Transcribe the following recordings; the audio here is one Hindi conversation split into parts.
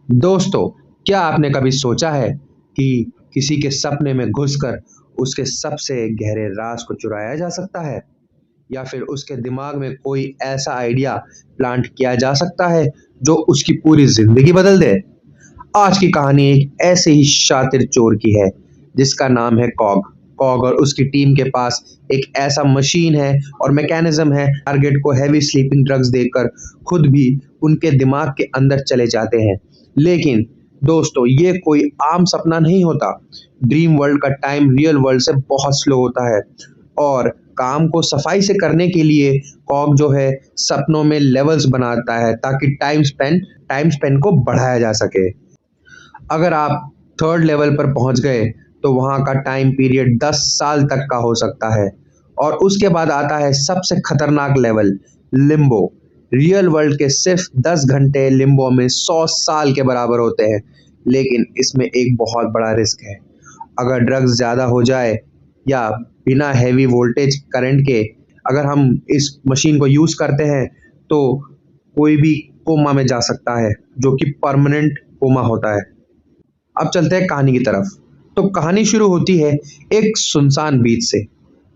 दोस्तों, क्या आपने कभी सोचा है कि किसी के सपने में घुसकर उसके सबसे गहरे राज को चुराया जा सकता है? या फिर उसके दिमाग में कोई ऐसा आइडिया प्लांट किया जा सकता है जो उसकी पूरी ज़िंदगी बदल दे? आज की कहानी एक ऐसे ही शातिर चोर की है जिसका नाम है कॉग। कॉग और उसकी टीम के पास एक ऐसा मशीन है और मैकेनिज्म है, टारगेट को हैवी स्लीपिंग ड्रग्स देकर खुद भी उनके दिमाग के अंदर चले जाते हैं। लेकिन दोस्तों, ये कोई आम सपना नहीं होता। ड्रीम वर्ल्ड का टाइम रियल वर्ल्ड से बहुत स्लो होता है और काम को सफाई से करने के लिए कॉग जो है सपनों में लेवल्स बनाता है ताकि टाइम स्पेन को बढ़ाया जा सके। अगर आप थर्ड लेवल पर पहुंच गए तो वहां का टाइम पीरियड 10 साल तक का हो सकता है। और उसके बाद आता है सबसे खतरनाक लेवल, लिम्बो। रियल वर्ल्ड के सिर्फ 10 घंटे लिम्बो में 100 साल के बराबर होते हैं। लेकिन इसमें एक बहुत बड़ा रिस्क है। अगर ड्रग्स ज़्यादा हो जाए या बिना हैवी वोल्टेज करंट के अगर हम इस मशीन को यूज़ करते हैं तो कोई भी कोमा में जा सकता है, जो कि परमानेंट कोमा होता है। अब चलते हैं कहानी की तरफ। तो कहानी शुरू होती है एक सुनसान बीच से,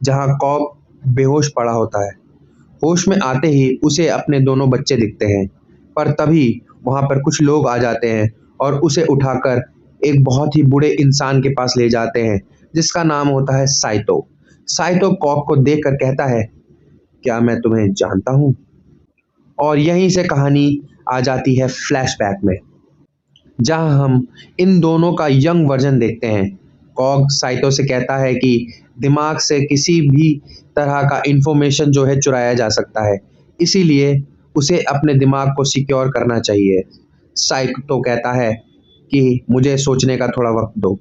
जहाँ कॉग बेहोश पड़ा होता है। होश में आते ही उसे अपने दोनों बच्चे दिखते हैं, पर तभी वहाँ पर कुछ लोग आ जाते हैं और उसे उठाकर एक बहुत ही बूढ़े इंसान के पास ले जाते हैं, जिसका नाम होता है साइतो। साइतो कॉग को देखकर कहता है, क्या मैं तुम्हें जानता हूँ? और यहीं से कहानी आ जाती है फ्लैशबैक में, जहां हम इन दोनों का यंग वर्जन देखते हैं। कॉग साइतो से कहता है कि दिमाग से किसी भी तरह का इंफॉर्मेशन जो है चुराया जा सकता है, इसीलिए उसे अपने दिमाग को सिक्योर करना चाहिए। साइतो कहता है कि मुझे सोचने का थोड़ा वक्त दो।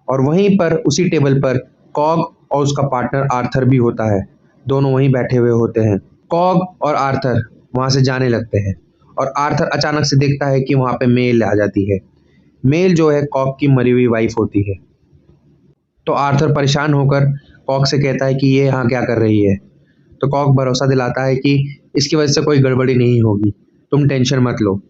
और वहीं पर उसी टेबल पर कॉग और उसका पार्टनर आर्थर भी होता है। दोनों वहीं बैठे हुए होते हैं। कॉग और आर्थर वहां से जाने लगते हैं और आर्थर अचानक से देखता है कि वहां पे मेल आ जाती है। मेल जो है कॉग की मरी हुई वाइफ होती है। तो आर्थर परेशान होकर कॉग से कहता है कि ये यहाँ क्या कर रही है। तो कॉग भरोसा दिलाता है कि इसकी वजह से कोई गड़बड़ी नहीं होगी, तुम टेंशन मत लो।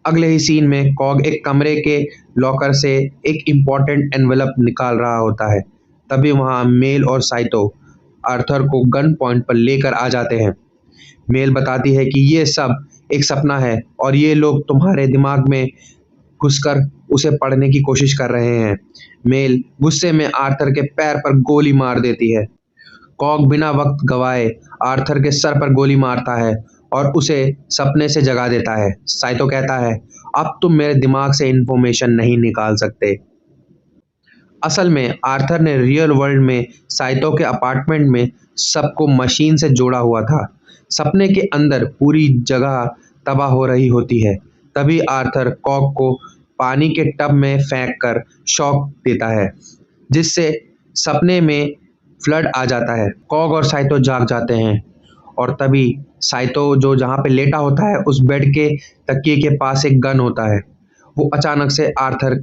अगले ही सीन में कॉग एक कमरे के लॉकर से एक इम्पोर्टेंट एनवेलप निकाल रहा होता है। तभी वहाँ मेल और साइतो आर्थर को गन पॉइंट पर लेकर आ जाते हैं। मेल बताती है कि ये सब एक सपना है और ये लोग तुम्हारे दिमाग में घुसकर उसे पढ़ने की कोशिश कर रहे हैं। मेल गुस्से में आर्थर के पैर पर गोली मार देती है। कॉग बिना वक्त गवाए आर्थर के सर पर गोली मारता है और उसे सपने से जगा देता है। साइतो कहता है, अब तुम मेरे दिमाग से इंफॉर्मेशन नहीं निकाल सकते। असल में आर्थर ने रियल वर्ल्ड में साइतो के अपार्टमेंट में सबको मशीन से जोड़ा हुआ था। सपने के अंदर पूरी जगह तबाह हो रही होती है। तभी आर्थर कॉग को पानी के टब में फेंक कर शॉक देता है, जिससे सपने में फ्लड आ जाता है। कॉग और साइतो जाग जाते हैं और तभी साइतो जो जहाँ पे लेटा होता है उस बेड के तकिए के पास एक गन होता है। वो अचानक से आर्थर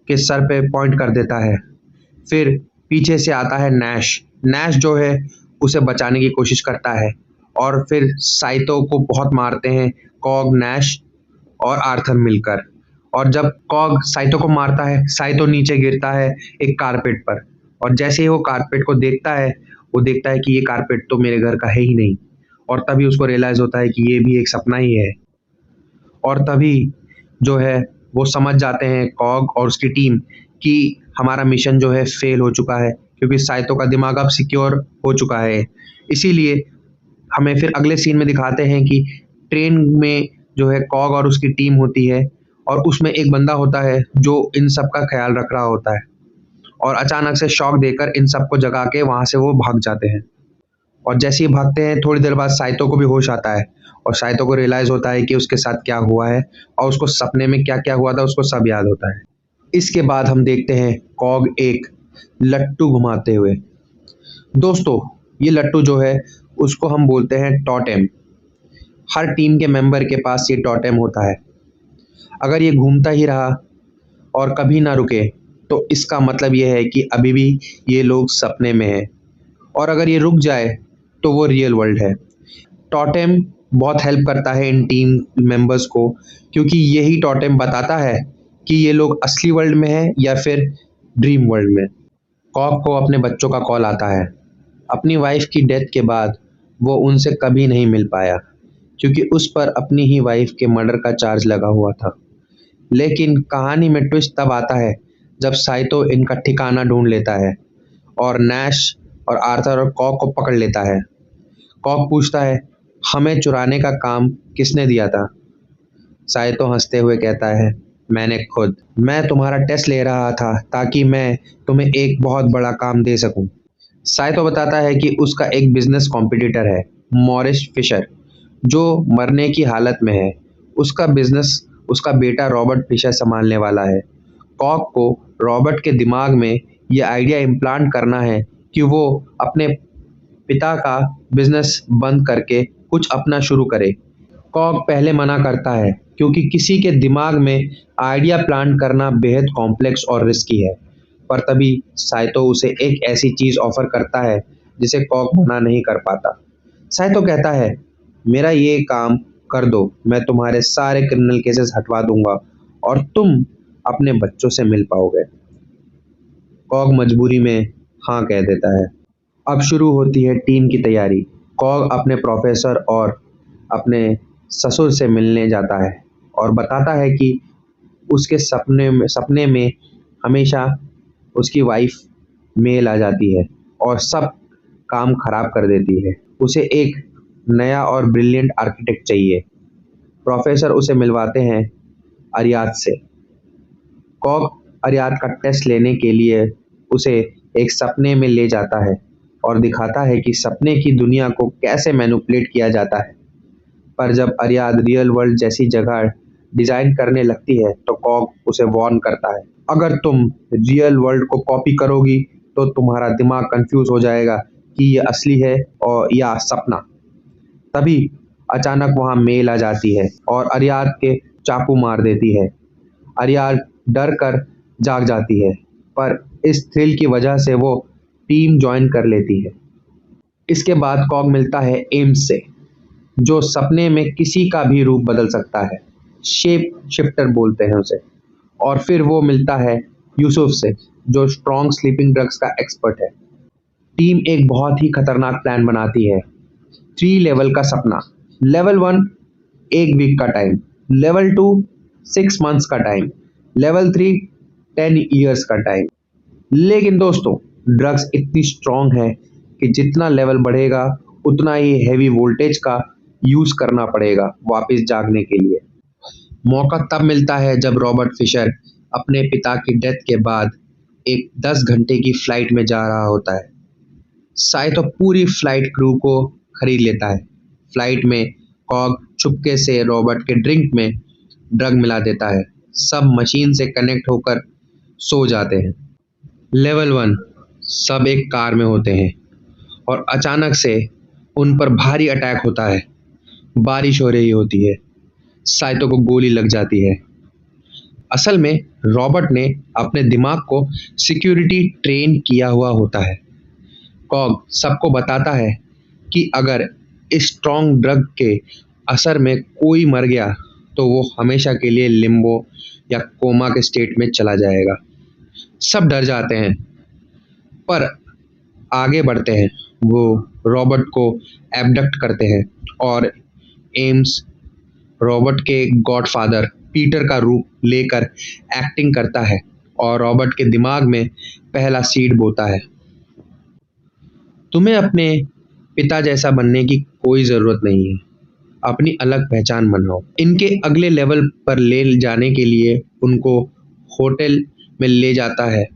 के सर पे पॉइंट कर देता है। फिर पीछे से आता है नैश। नैश जो है उसे बचाने की कोशिश करता है और फिर साइतो को बहुत मारते हैं कॉग, नैश और आर्थर मिलकर। और जब कॉग साइतो को मारता है, साइतो नीचे गिरता है एक कारपेट पर। और जैसे ही वो कारपेट को देखता है, वो देखता है कि ये कारपेट तो मेरे घर का है ही नहीं। और तभी उसको रियलाइज़ होता है कि ये भी एक सपना ही है। और तभी जो है वो समझ जाते हैं कॉग और उसकी टीम कि हमारा मिशन जो है फेल हो चुका है, क्योंकि साइतो का दिमाग अब सिक्योर हो चुका है। इसीलिए हमें फिर अगले सीन में दिखाते हैं कि ट्रेन में जो है कॉग और उसकी टीम होती है और उसमें एक बंदा होता है जो इन सब का ख्याल रख रहा होता है। और अचानक से शॉक देकर इन सबको जगा के वहाँ से वो भाग जाते हैं। और जैसे ही भागते हैं थोड़ी देर बाद साइतो को भी होश आता है और साइतो को रियलाइज़ होता है कि उसके साथ क्या हुआ है और उसको सपने में क्या-क्या हुआ था उसको सब याद होता है। इसके बाद हम देखते हैं कॉग एक लट्टू घुमाते हुए। दोस्तों, ये लट्टू जो है उसको हम बोलते हैं टोटेम। हर टीम के मेंबर के पास ये टोटेम होता है। अगर ये घूमता ही रहा और कभी ना रुके तो इसका मतलब ये है कि अभी भी ये लोग सपने में हैं। और अगर ये रुक जाए तो वो रियल वर्ल्ड है। टोटेम बहुत हेल्प करता है इन टीम मेंबर्स को, क्योंकि यही टोटेम बताता है कि ये लोग असली वर्ल्ड में हैं या फिर ड्रीम वर्ल्ड में। कॉक को अपने बच्चों का कॉल आता है। अपनी वाइफ की डेथ के बाद वो उनसे कभी नहीं मिल पाया, क्योंकि उस पर अपनी ही वाइफ के मर्डर का चार्ज लगा हुआ था। लेकिन कहानी में ट्विस्ट तब आता है जब साइतो इनका ठिकाना ढूंढ लेता है और नैश और आर्थर और कॉक को पकड़ लेता है। कॉक पूछता है, हमें चुराने का काम किसने दिया था? साइतो हंसते हुए कहता है, मैंने खुद। मैं तुम्हारा टेस्ट ले रहा था ताकि मैं तुम्हें एक बहुत बड़ा काम दे सकूं। साइतो बताता है कि उसका एक बिजनेस कॉम्पिटिटर है, मॉरिस फिशर, जो मरने की हालत में है। उसका बिजनेस उसका बेटा रॉबर्ट फिशर संभालने वाला है। कॉक को रॉबर्ट के दिमाग में यह आइडिया इम्प्लांट करना है कि वो अपने पिता का बिजनेस बंद करके कुछ अपना शुरू करे। कॉक पहले मना करता है, क्योंकि किसी के दिमाग में आइडिया प्लांट करना बेहद कॉम्प्लेक्स और रिस्की है। पर तभी साइतो उसे एक ऐसी चीज़ ऑफर करता है जिसे कॉक मना नहीं कर पाता। साइतो कहता है, मेरा ये काम कर दो, मैं तुम्हारे सारे क्रिमिनल केसेस हटवा दूंगा और तुम अपने बच्चों से मिल पाओगे। कॉक मजबूरी में हाँ कह देता है। अब शुरू होती है टीम की तैयारी। कॉग अपने प्रोफेसर और अपने ससुर से मिलने जाता है और बताता है कि उसके सपने में हमेशा उसकी वाइफ मेल आ जाती है और सब काम खराब कर देती है। उसे एक नया और ब्रिलियंट आर्किटेक्ट चाहिए। प्रोफेसर उसे मिलवाते हैं अरियाद से। कॉग अरियाद का टेस्ट लेने के लिए उसे एक सपने में ले जाता है और दिखाता है कि सपने की दुनिया को कैसे मैनिपुलेट किया जाता है। पर जब अरियाद रियल वर्ल्ड जैसी जगह डिजाइन करने लगती है तो कॉग उसे वार्न करता है, अगर तुम रियल वर्ल्ड को कॉपी करोगी तो तुम्हारा दिमाग कंफ्यूज हो जाएगा कि ये असली है और या सपना। तभी अचानक वहां मेल आ जाती है और अरियाद के चाकू मार देती है। अरियाद डर कर जाग जाती है, पर इस थ्रिल की वजह से वो टीम ज्वाइन कर लेती है। इसके बाद कॉग मिलता है एम्स से, जो सपने में किसी का भी रूप बदल सकता है। शेप शिफ्टर बोलते हैं उसे। और फिर वो मिलता है यूसुफ से, जो स्ट्रॉन्ग स्लीपिंग ड्रग्स का एक्सपर्ट है। टीम एक बहुत ही खतरनाक प्लान बनाती है। 3 लेवल का सपना। लेवल 1 1 वीक का टाइम, लेवल 2 6 मंथ्स का टाइम, लेवल 3 10 ईयर्स का टाइम। लेकिन दोस्तों, ड्रग्स इतनी स्ट्रॉन्ग है कि जितना लेवल बढ़ेगा उतना ही हैवी वोल्टेज का यूज करना पड़ेगा वापस जागने के लिए। मौका तब मिलता है जब रॉबर्ट फिशर अपने पिता की डेथ के बाद एक 10 घंटे की फ्लाइट में जा रहा होता है। साइतो पूरी फ्लाइट क्रू को खरीद लेता है। फ्लाइट में कॉग चुपके से रॉबर्ट के ड्रिंक में ड्रग मिला देता है। सब मशीन से कनेक्ट होकर सो जाते हैं। लेवल 1 सब एक कार में होते हैं और अचानक से उन पर भारी अटैक होता है। बारिश हो रही होती है। साइतो को गोली लग जाती है। असल में रॉबर्ट ने अपने दिमाग को सिक्योरिटी ट्रेन किया हुआ होता है। कॉग सबको बताता है कि अगर इस स्ट्रॉन्ग ड्रग के असर में कोई मर गया तो वो हमेशा के लिए लिम्बो या कोमा के स्टेट में चला जाएगा। सब डर जाते हैं, पर आगे बढ़ते हैं। वो रॉबर्ट को एब्डक्ट करते हैं और एम्स रॉबर्ट के गॉडफादर पीटर का रूप लेकर एक्टिंग करता है और रॉबर्ट के दिमाग में पहला सीड बोता है। तुम्हें अपने पिता जैसा बनने की कोई ज़रूरत नहीं है, अपनी अलग पहचान बनाओ। इनके अगले लेवल पर ले जाने के लिए उनको होटल में ले जाता है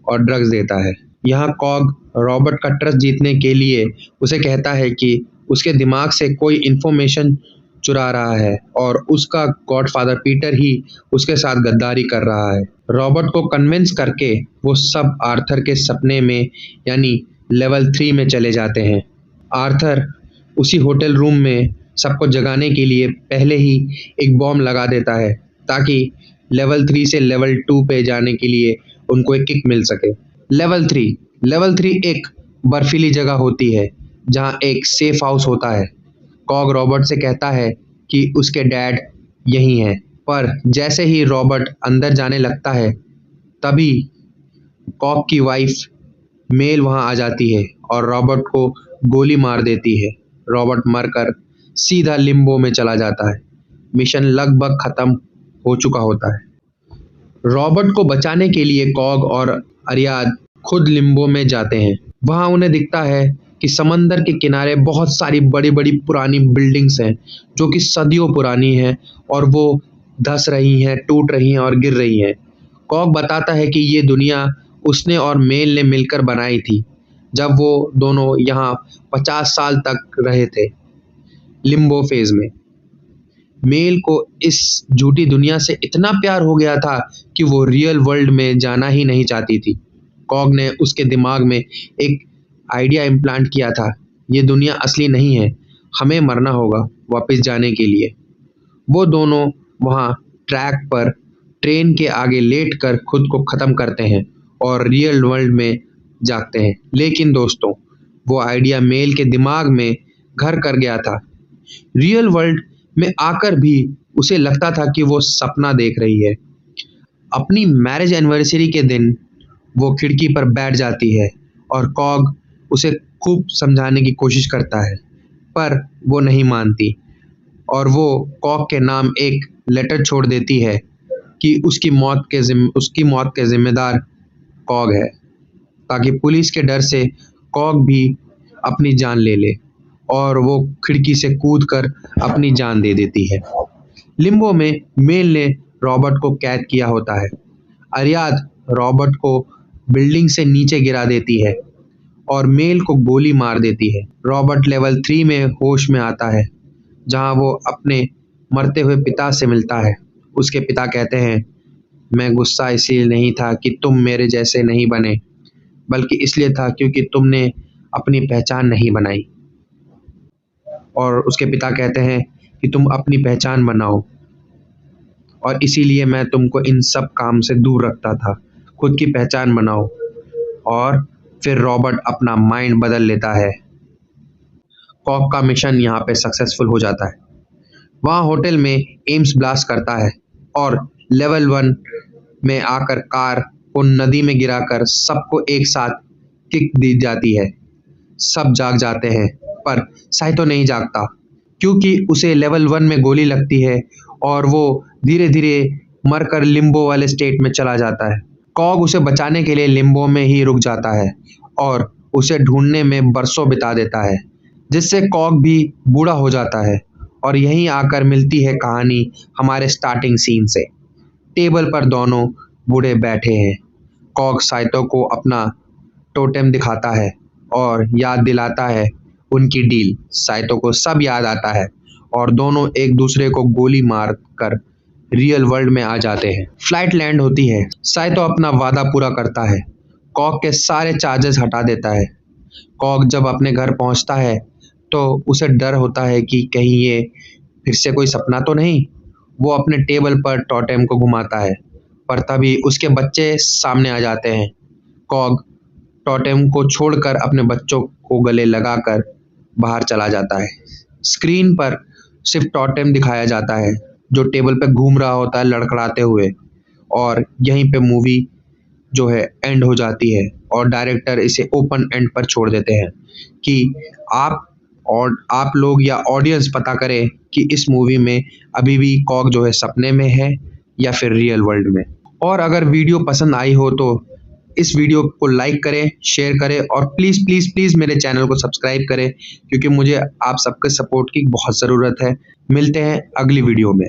और ड्रग्स देता है। यहाँ कॉग रॉबर्ट का ट्रस्ट जीतने के लिए उसे कहता है कि उसके दिमाग से कोई इन्फॉर्मेशन चुरा रहा है और उसका गॉडफादर पीटर ही उसके साथ गद्दारी कर रहा है। रॉबर्ट को कन्विंस करके वो सब आर्थर के सपने में यानी लेवल 3 में चले जाते हैं। आर्थर उसी होटल रूम में सबको जगाने के लिए पहले ही एक बॉम्ब लगा देता है, ताकि लेवल 3 से लेवल 2 पे जाने के लिए उनको एक किक मिल सके। लेवल 3 एक बर्फीली जगह होती है जहाँ एक सेफ हाउस होता है। कॉग रॉबर्ट से कहता है कि उसके डैड यहीं हैं, पर जैसे ही रॉबर्ट अंदर जाने लगता है तभी कॉग की वाइफ मेल वहां आ जाती है और रॉबर्ट को गोली मार देती है। रॉबर्ट मरकर सीधा लिम्बो में चला जाता है। मिशन लगभग खत्म हो चुका होता है। रॉबर्ट को बचाने के लिए कॉग और अरियाद खुद लिम्बो में जाते हैं। वहां उन्हें दिखता है कि समंदर के किनारे बहुत सारी बड़ी बड़ी पुरानी बिल्डिंग्स हैं जो कि सदियों पुरानी हैं और वो धस रही हैं, टूट रही हैं और गिर रही हैं। कॉग बताता है कि ये दुनिया उसने और मेल ने मिलकर बनाई थी जब वो दोनों यहाँ 50 साल तक रहे थे लिम्बो फेज में। मेल को इस झूठी दुनिया से इतना प्यार हो गया था कि वो रियल वर्ल्ड में जाना ही नहीं चाहती थी। कॉग ने उसके दिमाग में एक आइडिया इम्प्लांट किया था, ये दुनिया असली नहीं है, हमें मरना होगा वापस जाने के लिए। वो दोनों वहाँ ट्रैक पर ट्रेन के आगे लेटकर खुद को ख़त्म करते हैं और रियल वर्ल्ड में जागते हैं। लेकिन दोस्तों, वो आइडिया मेल के दिमाग में घर कर गया था। रियल वर्ल्ड में आकर भी उसे लगता था कि वो सपना देख रही है। अपनी मैरिज एनिवर्सरी के दिन वो खिड़की पर बैठ जाती है और कॉग उसे खूब समझाने की कोशिश करता है, पर वो नहीं मानती और वो कॉग के नाम एक लेटर छोड़ देती है कि उसकी मौत के जिम्मेदार कॉग है, ताकि पुलिस के डर से कॉग भी अपनी जान ले ले, और वो खिड़की से कूदकर अपनी जान दे देती है। लिम्बो में मेल ने रॉबर्ट को कैद किया होता है। अरियाद रॉबर्ट को बिल्डिंग से नीचे गिरा देती है और मेल को गोली मार देती है। रॉबर्ट लेवल 3 में होश में आता है, जहां वो अपने मरते हुए पिता से मिलता है। उसके पिता कहते हैं, मैं गुस्सा इसलिए नहीं था कि तुम मेरे जैसे नहीं बने, बल्कि इसलिए था क्योंकि तुमने अपनी पहचान नहीं बनाई। और उसके पिता कहते हैं कि तुम अपनी पहचान बनाओ, और इसीलिए मैं तुमको इन सब काम से दूर रखता था। खुद की पहचान बनाओ। और फिर रॉबर्ट अपना माइंड बदल लेता है। कॉग का मिशन यहाँ पे सक्सेसफुल हो जाता है। वहाँ होटल में एम्स ब्लास्ट करता है और लेवल 1 में आकर कार को नदी में गिराकर सबको एक साथ किक दी जाती है। सब जाग जाते हैं, पर साइतो नहीं जागता क्योंकि उसे लेवल 1 में गोली लगती है और वो धीरे धीरे मरकर लिम्बो वाले स्टेट में चला जाता है। कॉग उसे बचाने के लिए लिम्बो में ही रुक जाता है और उसे ढूंढने में बरसों बिता देता है, जिससे कॉग भी बूढ़ा हो जाता है। और यहीं आकर मिलती है कहानी हमारे स्टार्टिंग सीन से। टेबल पर दोनों बूढ़े बैठे हैं। कॉग साइतो को अपना टोटेम दिखाता है और याद दिलाता है उनकी डील। साइतो को सब याद आता है और दोनों एक दूसरे को गोली मार कर रियल वर्ल्ड में आ जाते हैं। फ्लाइट लैंड होती है। साइतो अपना वादा पूरा करता है, कॉग के सारे चार्जेस हटा देता है। कॉग जब अपने घर पहुंचता है तो उसे डर होता है कि कहीं ये फिर से कोई सपना तो नहीं। वो अपने टेबल पर टोटेम को घुमाता है, पर तभी उसके बच्चे सामने आ जाते हैं। कॉग टोटेम को छोड़कर अपने बच्चों को गले लगाकर बाहर चला जाता है। स्क्रीन पर सिर्फ टोटेम दिखाया जाता है जो टेबल पे घूम रहा होता है लड़खड़ाते हुए, और यहीं पे मूवी जो है एंड हो जाती है और डायरेक्टर इसे ओपन एंड पर छोड़ देते हैं कि आप लोग या ऑडियंस पता करें कि इस मूवी में अभी भी कॉग जो है सपने में है या फिर रियल वर्ल्ड में। और अगर वीडियो पसंद आई हो तो इस वीडियो को लाइक करें, शेयर करें और प्लीज़ प्लीज़ प्लीज़ मेरे चैनल को सब्सक्राइब करें, क्योंकि मुझे आप सबके सपोर्ट की बहुत ज़रूरत है। मिलते हैं अगली वीडियो में।